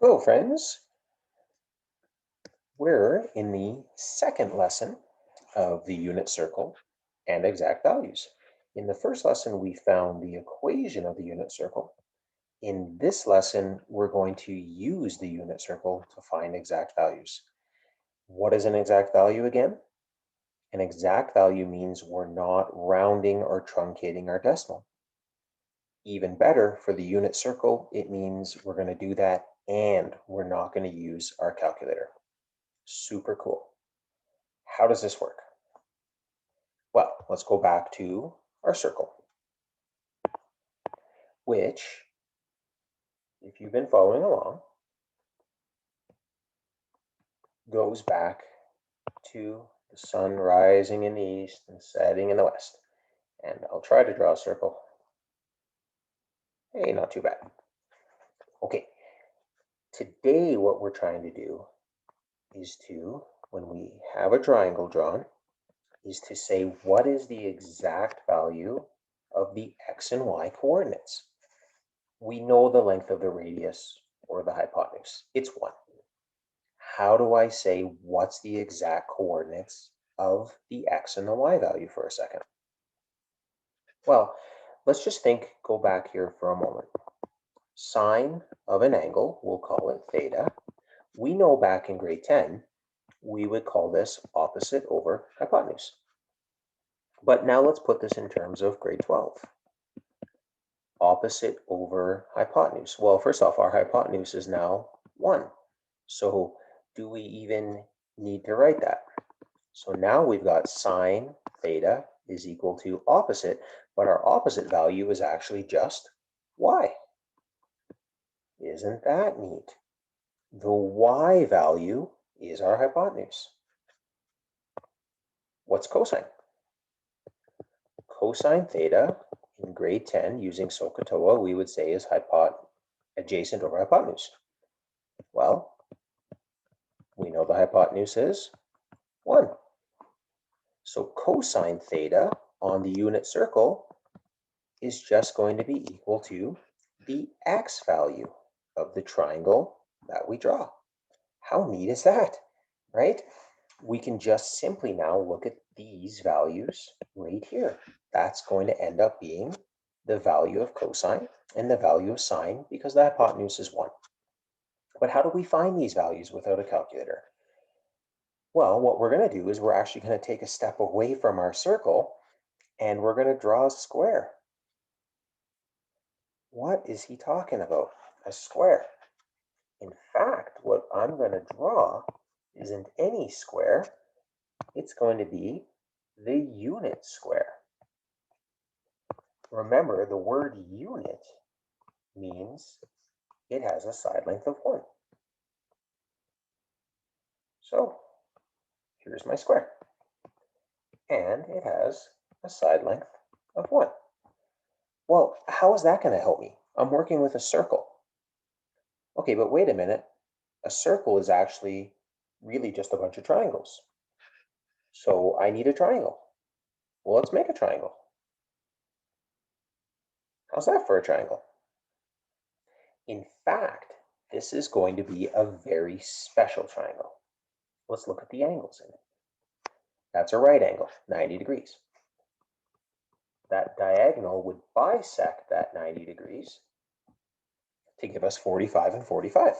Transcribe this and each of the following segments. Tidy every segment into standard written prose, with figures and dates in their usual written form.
Hello, friends. We're in the second lesson of the unit circle and exact values. In the first lesson, we found the equation of the unit circle. In this lesson, we're going to use the unit circle to find exact values. What is an exact value again? An exact value means we're not rounding or truncating our decimal. Even better, for the unit circle, it means we're going to do that and we're not going to use our calculator. Super cool. How does this work? Well, let's go back to our circle, which, if you've been following along, goes back to the sun rising in the east and setting in the west. And I'll try to draw a circle. Hey, not too bad. Okay, today what we're trying to do is to, when we have a triangle drawn, is to say what is the exact value of the x and y coordinates. We know the length of the radius or the hypotenuse. It's 1. How do I say what's the exact coordinates of the x and the y value for a second? Well, let's just go back here for a moment. Sine of an angle, we'll call it theta. We know back in grade 10, we would call this opposite over hypotenuse. But now let's put this in terms of grade 12. Opposite over hypotenuse. Well, first off, our hypotenuse is now 1. So do we even need to write that? So now we've got sine theta is equal to opposite, but our opposite value is actually just y. Isn't that neat? The y value is our hypotenuse. What's cosine? Cosine theta in grade 10 using SOHCAHTOA we would say is adjacent over hypotenuse. Well, we know the hypotenuse is 1. So cosine theta on the unit circle is just going to be equal to the x value of the triangle that we draw. How neat is that, right? We can just simply now look at these values right here. That's going to end up being the value of cosine and the value of sine because the hypotenuse is 1. But how do we find these values without a calculator? Well, what we're going to do is we're actually going to take a step away from our circle and we're going to draw a square. What is he talking about? A square. In fact, what I'm going to draw isn't any square. It's going to be the unit square. Remember, the word unit means it has a side length of 1. So here's my square. And it has a side length of 1. Well, how is that going to help me? I'm working with a circle. Okay, but wait a minute. A circle is actually really just a bunch of triangles. So I need a triangle. Well, let's make a triangle. How's that for a triangle? In fact, this is going to be a very special triangle. Let's look at the angles in it. That's a right angle, 90 degrees. That diagonal would bisect that 90 degrees to give us 45 and 45.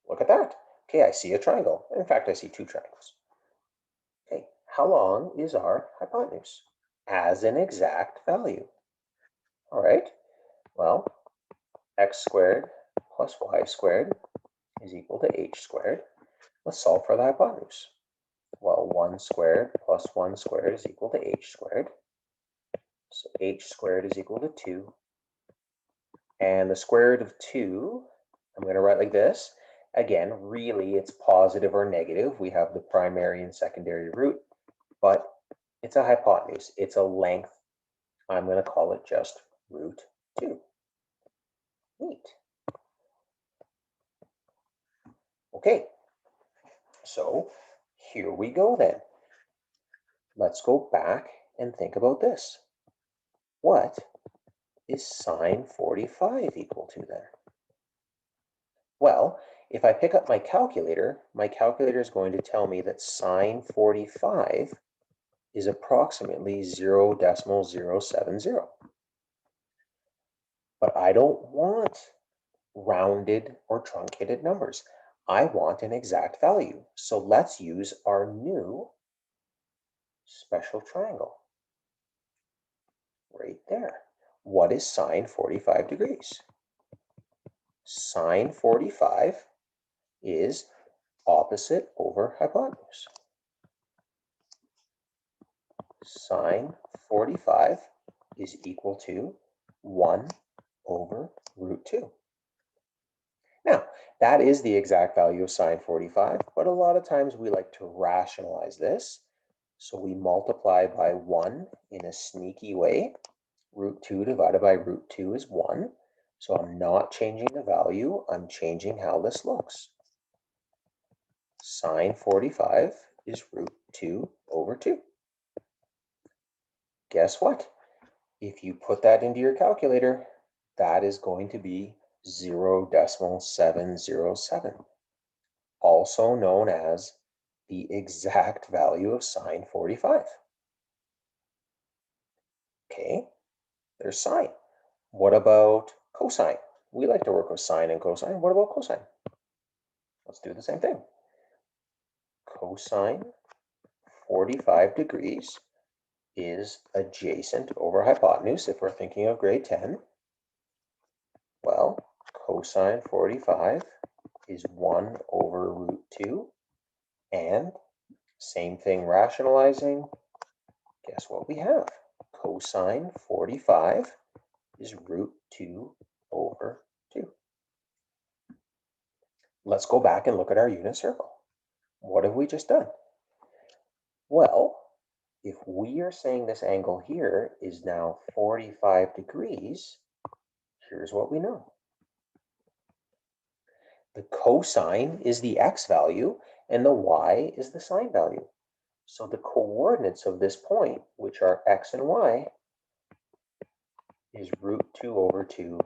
Look at that. Okay, I see a triangle. In fact, I see 2 triangles. Okay, how long is our hypotenuse as an exact value? All right, well, x squared plus y squared is equal to h squared. Let's solve for the hypotenuse. Well, 1 squared plus 1 squared is equal to h squared. So h squared is equal to 2. And the square root of 2, I'm going to write like this. Again, really, it's positive or negative. We have the primary and secondary root, but it's a hypotenuse. It's a length. I'm going to call it just root 2. Neat. Okay, so here we go then. Let's go back and think about this. What is sine 45 equal to then? Well, if I pick up my calculator is going to tell me that sine 45 is approximately 0.070. But I don't want rounded or truncated numbers. I want an exact value. So let's use our new special triangle right there. What is sine 45 degrees? Sine 45 is opposite over hypotenuse. Sine 45 is equal to 1 over root 2. Now, that is the exact value of sine 45, but a lot of times we like to rationalize this. So we multiply by 1 in a sneaky way. Root 2 divided by root 2 is 1. So I'm not changing the value, I'm changing how this looks. Sine 45 is root 2 over 2. Guess what? If you put that into your calculator, that is going to be 0.707, also known as the exact value of sine 45. Okay, there's sine. What about cosine? We like to work with sine and cosine. What about cosine? Let's do the same thing. Cosine 45 degrees is adjacent over hypotenuse if we're thinking of grade 10. Well, cosine 45 is 1 over root 2, and same thing rationalizing, guess what we have? Cosine 45 is root 2 over 2. Let's go back and look at our unit circle. What have we just done? Well, if we are saying this angle here is now 45 degrees, here's what we know. The cosine is the x value, and the y is the sine value. So the coordinates of this point, which are x and y, is root 2 over 2,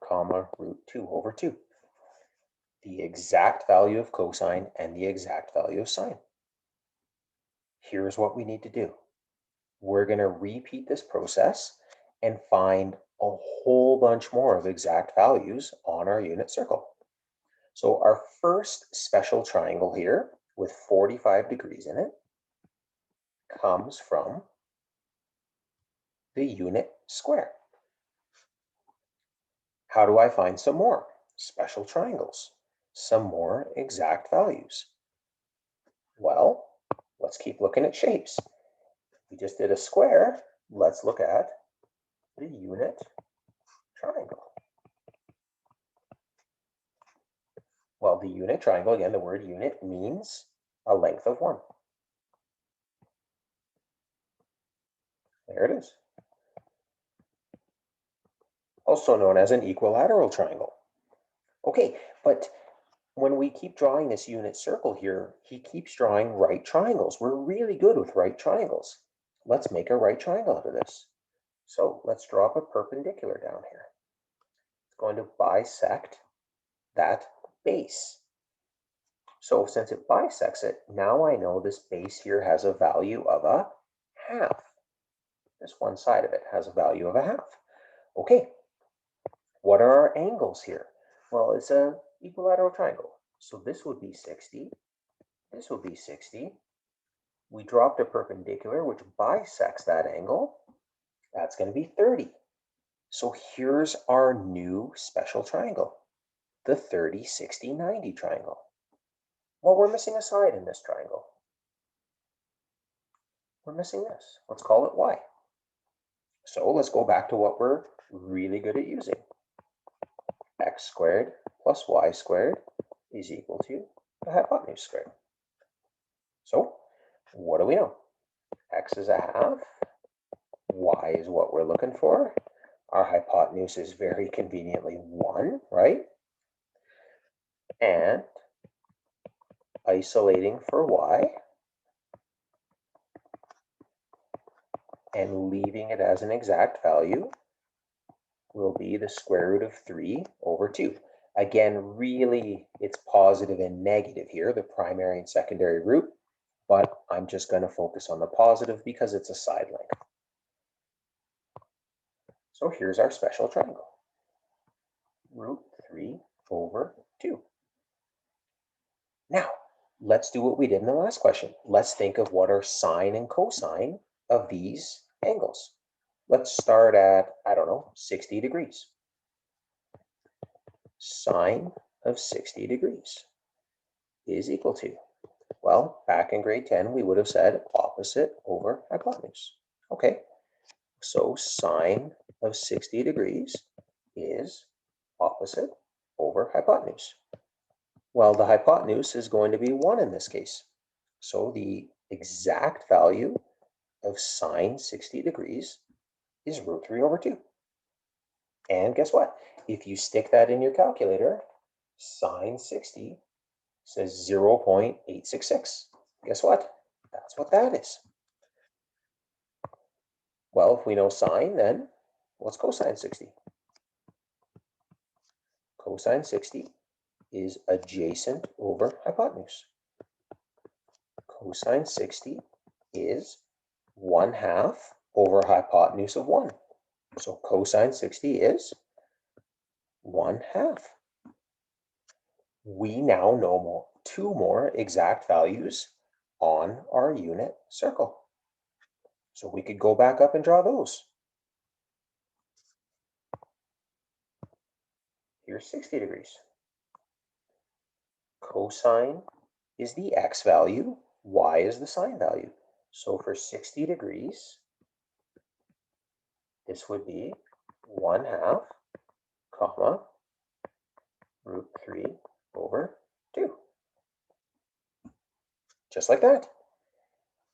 comma, root 2 over 2. The exact value of cosine and the exact value of sine. Here's what we need to do. We're going to repeat this process and find a whole bunch more of exact values on our unit circle. So our first special triangle here with 45 degrees in it comes from the unit square. How do I find some more special triangles? Some more exact values? Well, let's keep looking at shapes. We just did a square. Let's look at the unit triangle. Well, the unit triangle, again, the word unit means a length of 1. There it is. Also known as an equilateral triangle. Okay, but when we keep drawing this unit circle here, he keeps drawing right triangles. We're really good with right triangles. Let's make a right triangle out of this. So let's draw up a perpendicular down here. It's going to bisect that base. So since it bisects it, now I know this base here has a value of a half. This one side of it has a value of a half. Okay, what are our angles here? Well, it's an equilateral triangle. So this would be 60. This would be 60. We dropped a perpendicular, which bisects that angle. That's going to be 30. So here's our new special triangle, the 30, 60, 90 triangle. Well, we're missing a side in this triangle. We're missing this. Let's call it y. So let's go back to what we're really good at using. X squared plus y squared is equal to the hypotenuse squared. So what do we know? X is a half. Y is what we're looking for. Our hypotenuse is very conveniently 1, right? And isolating for y and leaving it as an exact value will be the square root of 3 over 2. Again, really, it's positive and negative here, the primary and secondary root, but I'm just going to focus on the positive because it's a side length. So here's our special triangle. Root 3 over 2. Now, let's do what we did in the last question. Let's think of what are sine and cosine of these angles. Let's start at, I don't know, 60 degrees. Sine of 60 degrees is equal to, well, back in grade 10, we would have said opposite over hypotenuse. Okay, so sine of 60 degrees is opposite over hypotenuse. Well, the hypotenuse is going to be 1 in this case. So the exact value of sine 60 degrees is root 3 over 2. And guess what? If you stick that in your calculator, sine 60 says 0.866. Guess what? That's what that is. Well, if we know sine, then what's cosine 60? Cosine 60 is adjacent over hypotenuse. Cosine 60 is 1/2 over hypotenuse of 1. So cosine 60 is 1/2. We now know two more exact values on our unit circle. So we could go back up and draw those. Here's 60 degrees. Cosine is the x value, y is the sine value. So for 60 degrees, this would be 1/2, comma, root 3 over 2. Just like that.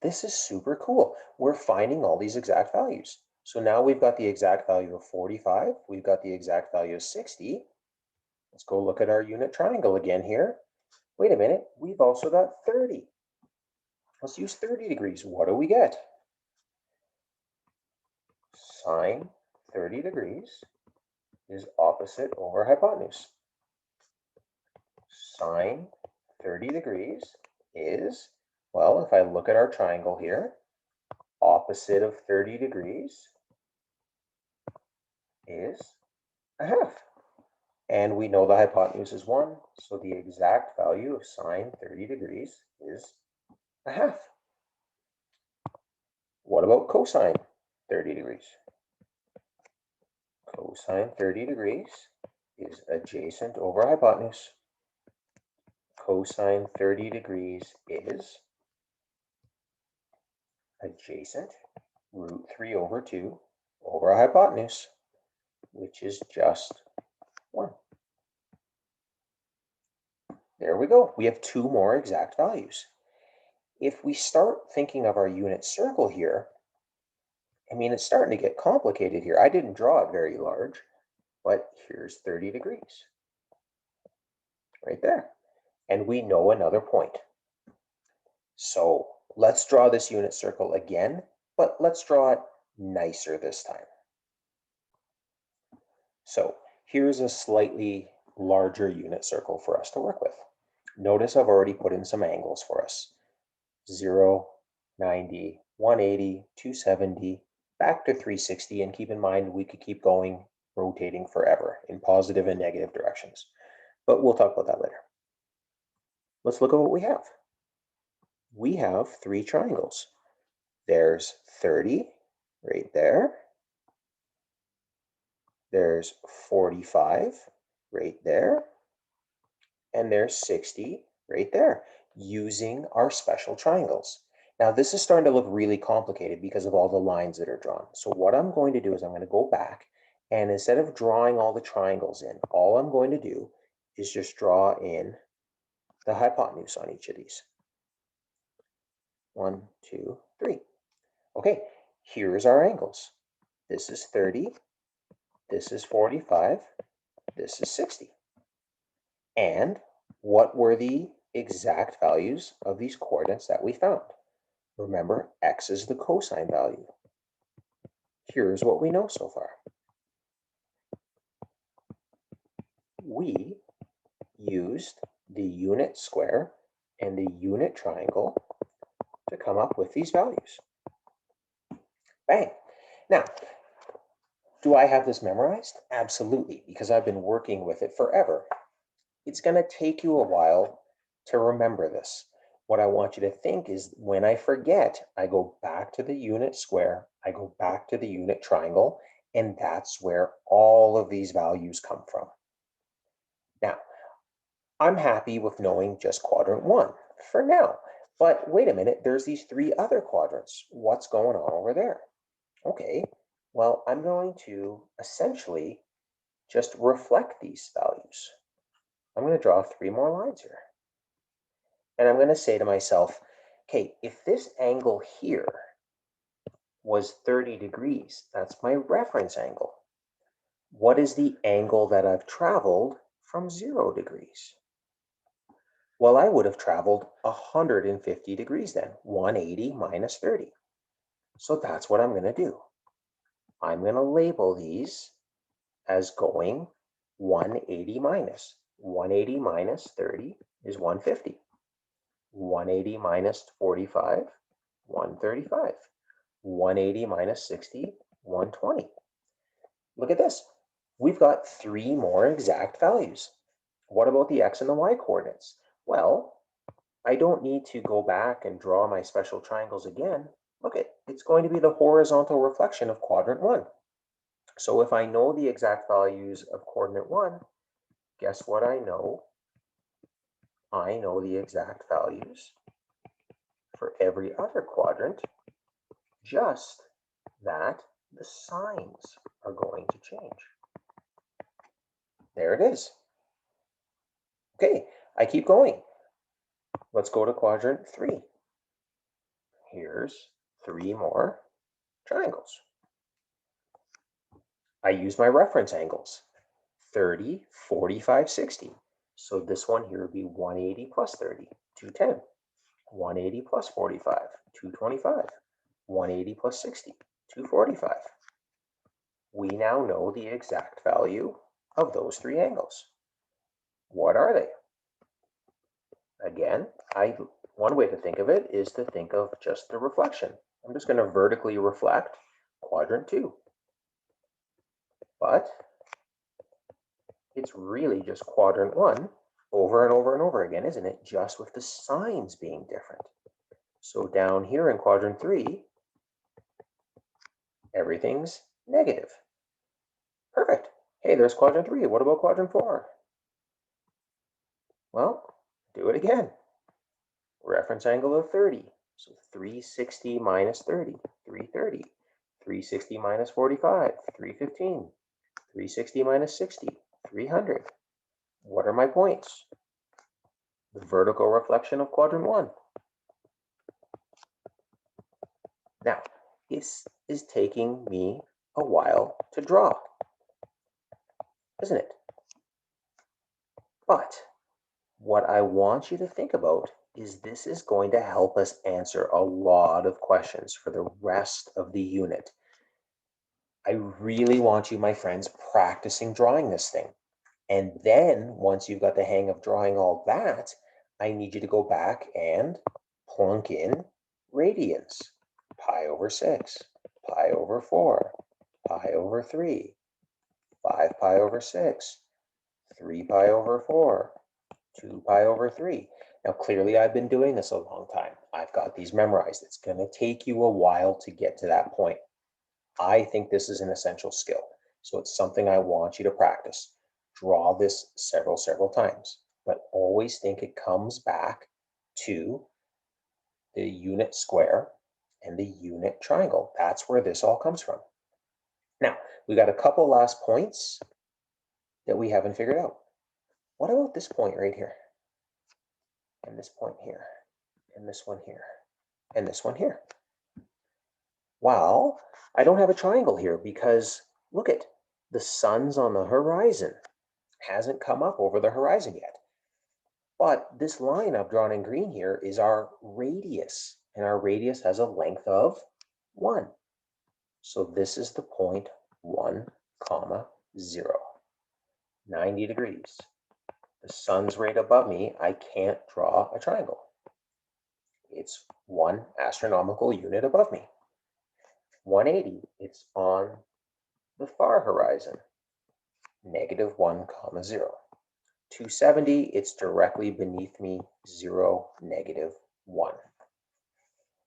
This is super cool. We're finding all these exact values. So now we've got the exact value of 45. We've got the exact value of 60. Let's go look at our unit triangle again here. Wait a minute, we've also got 30. Let's use 30 degrees. What do we get? Sine 30 degrees is opposite over hypotenuse. Sine 30 degrees is, well, if I look at our triangle here, opposite of 30 degrees is 1/2. And we know the hypotenuse is 1, so the exact value of sine 30 degrees is 1/2. What about cosine 30 degrees? Cosine 30 degrees is adjacent over hypotenuse. Cosine 30 degrees is adjacent root 3 over 2 over hypotenuse, which is just 1. There we go. We have two more exact values. If we start thinking of our unit circle here, I mean, it's starting to get complicated here. I didn't draw it very large, but here's 30 degrees right there. And we know another point. So let's draw this unit circle again, but let's draw it nicer this time. So here's a slightly larger unit circle for us to work with. Notice I've already put in some angles for us. 0, 90, 180, 270, back to 360, and keep in mind we could keep going, rotating forever in positive and negative directions. But we'll talk about that later. Let's look at what we have. We have three triangles. There's 30 right there. There's 45 right there. And there's 60 right there, using our special triangles. Now, this is starting to look really complicated because of all the lines that are drawn. So what I'm going to do is I'm going to go back, and instead of drawing all the triangles in, all I'm going to do is just draw in the hypotenuse on each of these. 1, 2, 3. Okay, here's our angles. This is 30, this is 45, this is 60. And what were the exact values of these coordinates that we found? Remember, x is the cosine value. Here's what we know so far. We used the unit square and the unit triangle to come up with these values. Bang. Now, do I have this memorized? Absolutely, because I've been working with it forever. It's going to take you a while to remember this. What I want you to think is when I forget, I go back to the unit square, I go back to the unit triangle, and that's where all of these values come from. Now, I'm happy with knowing just quadrant 1 for now. But wait a minute, there's these 3 other quadrants. What's going on over there? Okay, well, I'm going to essentially just reflect these values. I'm going to draw 3 more lines here. And I'm going to say to myself, okay, if this angle here was 30 degrees, that's my reference angle. What is the angle that I've traveled from 0 degrees? Well, I would have traveled 150 degrees then, 180 minus 30. So that's what I'm going to do. I'm going to label these as going 180 minus. 180 minus 30 is 150. 180 minus 45, 135. 180 minus 60, 120. Look at this. We've got 3 more exact values. What about the x and the y coordinates? Well, I don't need to go back and draw my special triangles again. Look, it's going to be the horizontal reflection of quadrant 1. So if I know the exact values of coordinate 1, guess what I know? I know the exact values for every other quadrant, just that the signs are going to change. There it is. Okay, I keep going. Let's go to quadrant 3. Here's 3 more triangles. I use my reference angles, 30, 45, 60. So this one here would be 180 plus 30, 210. 180 plus 45, 225. 180 plus 60, 245. We now know the exact value of those 3 angles. What are they? Again, one way to think of it is to think of just the reflection. I'm just going to vertically reflect quadrant 2. But it's really just quadrant 1 over and over and over again, isn't it? Just with the signs being different. So down here in quadrant 3, everything's negative. Perfect. Hey, there's quadrant 3. What about quadrant 4? Well, do it again. Reference angle of 30. So 360 minus 30, 330. 360 minus 45, 315. 360 minus 60, 300. What are my points? The vertical reflection of quadrant 1. Now, this is taking me a while to draw, isn't it? But what I want you to think about is this is going to help us answer a lot of questions for the rest of the unit. I really want you, my friends, practicing drawing this thing. And then once you've got the hang of drawing all that, I need you to go back and plunk in radians. Pi over 6, pi over 4, pi over 3, 5 pi over 6, 3 pi over 4, 2 pi over 3. Now, clearly, I've been doing this a long time. I've got these memorized. It's going to take you a while to get to that point. I think this is an essential skill. So it's something I want you to practice. Draw this several times, but always think it comes back to the unit square and the unit triangle. That's where this all comes from. Now, we got a couple last points that we haven't figured out. What about this point right here? And this point here, and this one here, and this one here? Well, I don't have a triangle here because, look at, the sun's on the horizon. Hasn't come up over the horizon yet. But this line I've drawn in green here is our radius, and our radius has a length of 1. So this is the point 1, 0. 90 degrees. The sun's right above me. I can't draw a triangle. It's 1 astronomical unit above me. 180, it's on the far horizon. -1, 0. 270, it's directly beneath me, 0, -1.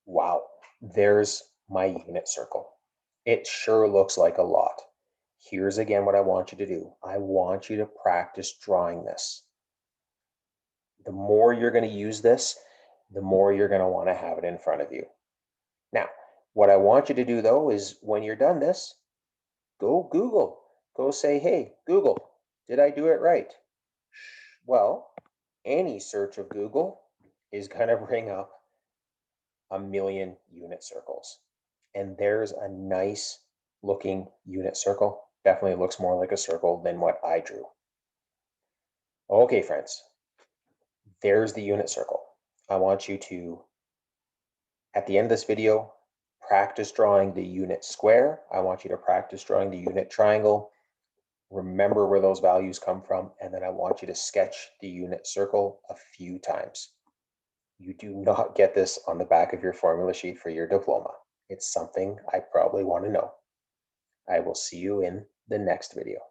Wow, there's my unit circle. It sure looks like a lot. Here's again what I want you to do. I want you to practice drawing this. The more you're going to use this, the more you're going to want to have it in front of you. Now, what I want you to do though is when you're done this, go Google. Go say, hey, Google, did I do it right? Well, any search of Google is going to bring up a million unit circles. And there's a nice looking unit circle. Definitely looks more like a circle than what I drew. Okay, friends, there's the unit circle. I want you to, at the end of this video, practice drawing the unit square. I want you to practice drawing the unit triangle. Remember where those values come from, and then I want you to sketch the unit circle a few times. You do not get this on the back of your formula sheet for your diploma. It's something I probably want to know. I will see you in the next video.